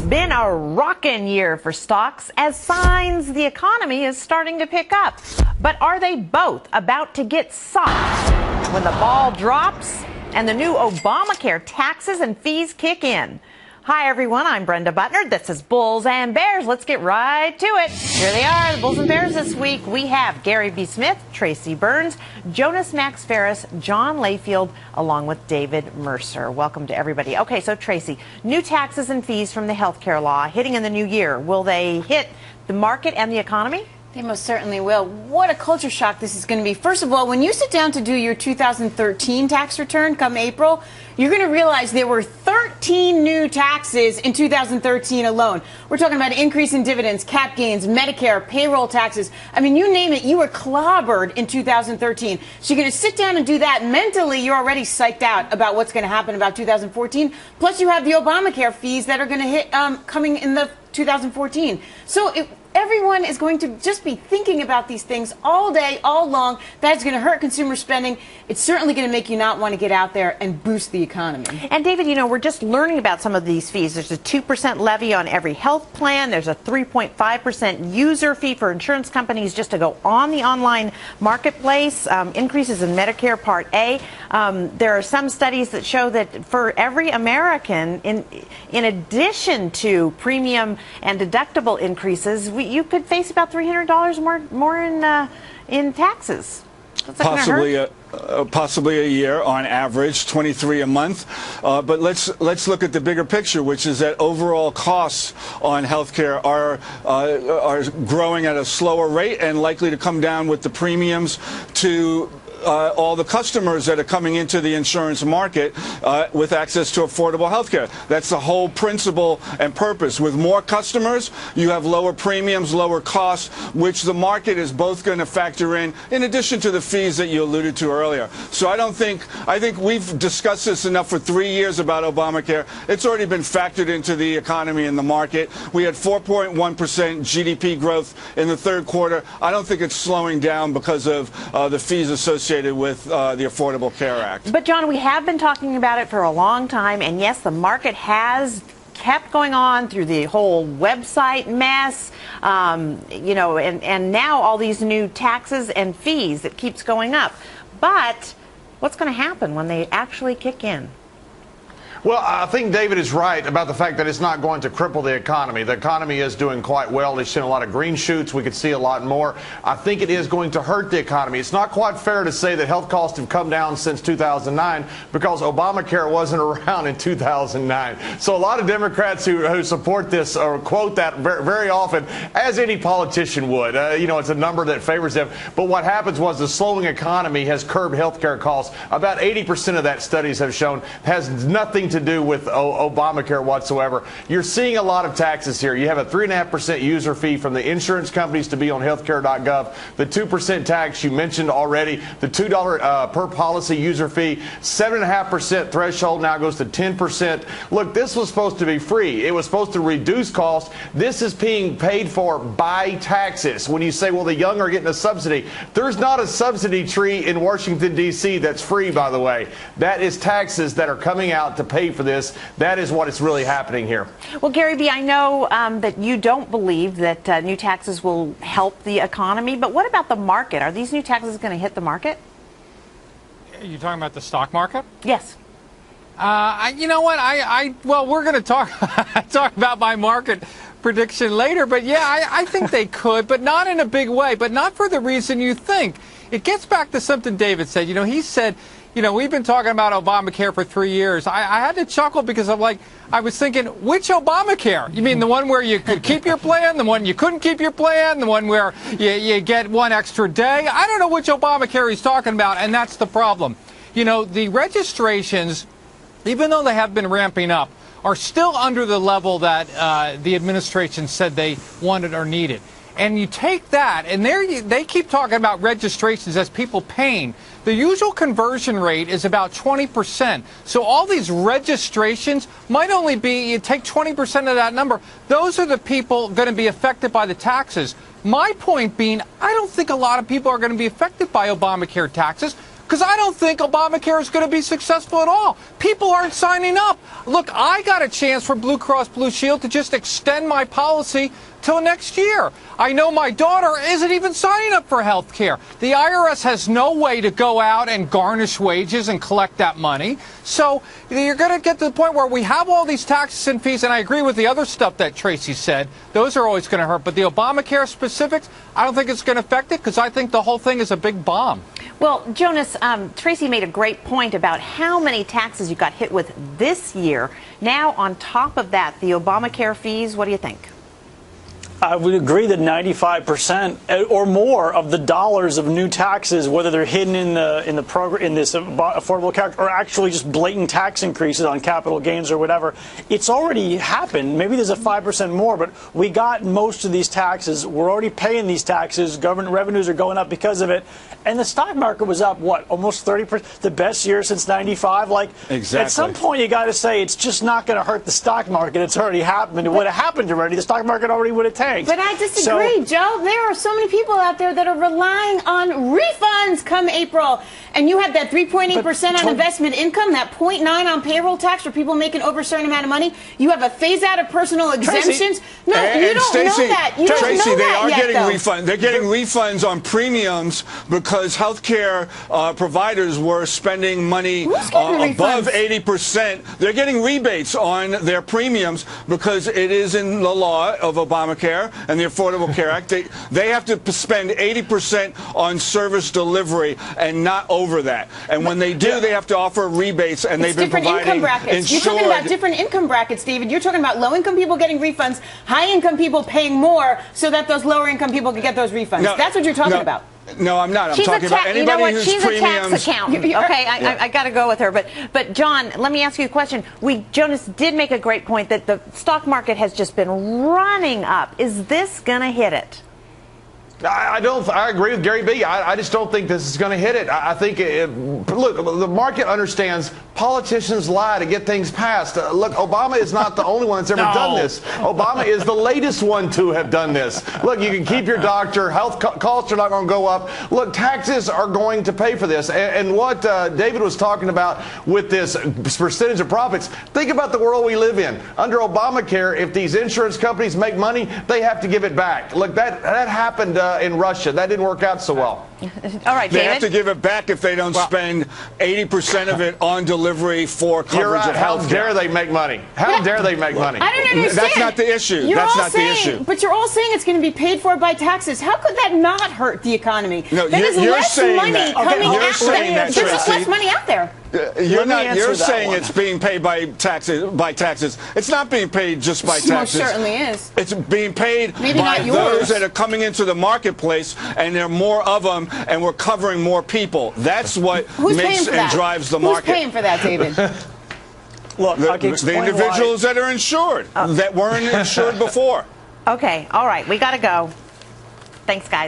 been a rockin' year for stocks as signs the economy is starting to pick up. But are they both about to get soft when the ball drops and the new Obamacare taxes and fees kick in? Hi, everyone. I'm Brenda Butner. This is Bulls and Bears. Let's get right to it. Here they are, the Bulls and Bears this week. We have Gary B. Smith, Tracy Burns, Jonas Max Ferris, John Layfield, along with David Mercer. Welcome to everybody. Okay, so Tracy, new taxes and fees from the healthcare law hitting in the new year. Will they hit the market and the economy? They most certainly will. What a culture shock this is going to be. First of all, when you sit down to do your 2013 tax return come April, you're going to realize there were 13 new taxes in 2013 alone. We're talking about increase in dividends, cap gains, Medicare, payroll taxes. I mean, you name it, you were clobbered in 2013. So you're going to sit down and do that. Mentally, you're already psyched out about what's going to happen about 2014. Plus, you have the Obamacare fees that are going to hit coming in the 2014. So everyone is going to just be thinking about these things all day, all long. That's going to hurt consumer spending. It's certainly going to make you not want to get out there and boost the economy. And David, you know, we're just learning about some of these fees. There's a 2% levy on every health plan. There's a 3.5% user fee for insurance companies just to go on the online marketplace. Increases in Medicare Part A. There are some studies that show that for every American, in addition to premium and deductible increases, you could face about $300 more in taxes. Possibly a year on average, 23 a month. But let's look at the bigger picture, which is that overall costs on healthcare are growing at a slower rate and likely to come down with the premiums to all the customers that are coming into the insurance market with access to affordable health care. That's the whole principle and purpose. With more customers, you have lower premiums, lower costs, which the market is both going to factor in addition to the fees that you alluded to earlier. So I think we've discussed this enough for 3 years about Obamacare. It's already been factored into the economy and the market. We had 4.1% GDP growth in the third quarter. I don't think it's slowing down because of the fees associated with the Affordable Care Act. But John, we have been talking about it for a long time, and yes, the market has kept going on through the whole website mess, you know, and now all these new taxes and fees that keeps going up. But what's going to happen when they actually kick in? Well, I think David is right about the fact that it's not going to cripple the economy. The economy is doing quite well. It's seen a lot of green shoots. We could see a lot more. I think it is going to hurt the economy. It's not quite fair to say that health costs have come down since 2009 because Obamacare wasn't around in 2009. So a lot of Democrats who support this or quote that very often, as any politician would. You know, it's a number that favors them. But what happens was the slowing economy has curbed health care costs. About 80% of that, studies have shown, has nothing to do with Obamacare whatsoever. You're seeing a lot of taxes here. You have a 3.5% user fee from the insurance companies to be on healthcare.gov. The 2% tax you mentioned already. The $2 per policy user fee. 7.5% threshold now goes to 10%. Look, this was supposed to be free. It was supposed to reduce costs. This is being paid for by taxes. When you say, well, the young are getting a subsidy, there's not a subsidy tree in Washington, D.C. that's free, by the way. That is taxes that are coming out to pay for this. That is what is really happening here. Well, Gary B., I know that you don't believe that new taxes will help the economy, but what about the market? Are these new taxes going to hit the market? Are you talking about the stock market? Yes. You know what? Well, we're going to talk about my market prediction later, but yeah, I think they could, but not in a big way, but not for the reason you think. It gets back to something David said. You know, he said, you know, we've been talking about Obamacare for 3 years. I had to chuckle because I was thinking, which Obamacare? You mean the one where you could keep your plan, the one you couldn't keep your plan, the one where you get one extra day? I don't know which Obamacare he's talking about, and that's the problem. You know, the registrations, even though they have been ramping up, are still under the level that the administration said they wanted or needed. And you take that, and they keep talking about registrations as people paying. The usual conversion rate is about 20%. So all these registrations might only be, you take 20% of that number. Those are the people going to be affected by the taxes. My point being, I don't think a lot of people are going to be affected by Obamacare taxes. because I don't think Obamacare is going to be successful at all. People aren't signing up. Look, I got a chance for Blue Cross Blue Shield to just extend my policy till next year. I know my daughter isn't even signing up for health care. The IRS has no way to go out and garnish wages and collect that money. So you're going to get to the point where we have all these taxes and fees, and I agree with the other stuff that Tracy said. Those are always going to hurt. But the Obamacare specifics, I don't think it's going to affect it because I think the whole thing is a big bomb. Well, Jonas, Tracy made a great point about how many taxes you got hit with this year. Now, on top of that, the Obamacare fees, what do you think? I would agree that 95% or more of the dollars of new taxes, whether they're hidden in the program, in this Affordable Care, or actually just blatant tax increases on capital gains or whatever, it's already happened. Maybe there's a 5% more, but we got most of these taxes. We're already paying these taxes. Government revenues are going up because of it. And the stock market was up, what, almost 30%, the best year since 95? Like, exactly. At some point, you got to say it's just not going to hurt the stock market. It's already happened. It would have happened already. The stock market already would have tanked. But I disagree, Joe. There are so many people out there that are relying on refunds come April. And you have that 3.8% on investment income, that 0.9 on payroll tax for people making over a certain amount of money. You have a phase out of personal exemptions. No, you don't know that. You don't Tracy, know they that are yet, getting though. refunds. They're getting refunds on premiums because healthcare providers were spending money above 80%. They're getting rebates on their premiums because it is in the law of Obamacare and the Affordable Care Act. They have to spend 80% on service delivery and not over that. And when they do, they have to offer rebates, and they've been providing income brackets. You're talking about different income brackets, David. You're talking about low-income people getting refunds, high-income people paying more so that those lower-income people can get those refunds. That's what you're talking about. No, I'm not. I'm talking about anybody you know what? whose She's premiums. a tax accountant. Okay, I got to go with her. But John, let me ask you a question. Jonas did make a great point that the stock market has just been running up. Is this going to hit it? I agree with Gary B. I just don't think this is going to hit it. I think, look, the market understands politicians lie to get things passed. Look, Obama is not the only one that's ever done this. Obama is the latest one to have done this. Look, you can keep your doctor. Health costs are not going to go up. Look, taxes are going to pay for this. And what David was talking about with this percentage of profits, think about the world we live in. Under Obamacare, if these insurance companies make money, they have to give it back. Look, that happened in Russia. That didn't work out so well. All right, David. They have to give it back if they don't spend 80% of it on delivery for coverage of health care. How dare they make money? How dare they make money? I don't understand. That's not the issue. That's not the issue. But you're all saying it's going to be paid for by taxes. How could that not hurt the economy? No, you're less saying money that. coming You're out. saying that, there's just less money out there. You're saying it's being paid by taxes. It's not being paid just by taxes. Most certainly is. It's being paid by those that are coming into the marketplace, and there are more of them, and we're covering more people. That's what makes and drives the market. Who's paying for that, David? Look, the individuals that are insured that weren't insured before. Okay, all right, we got to go. Thanks, guys.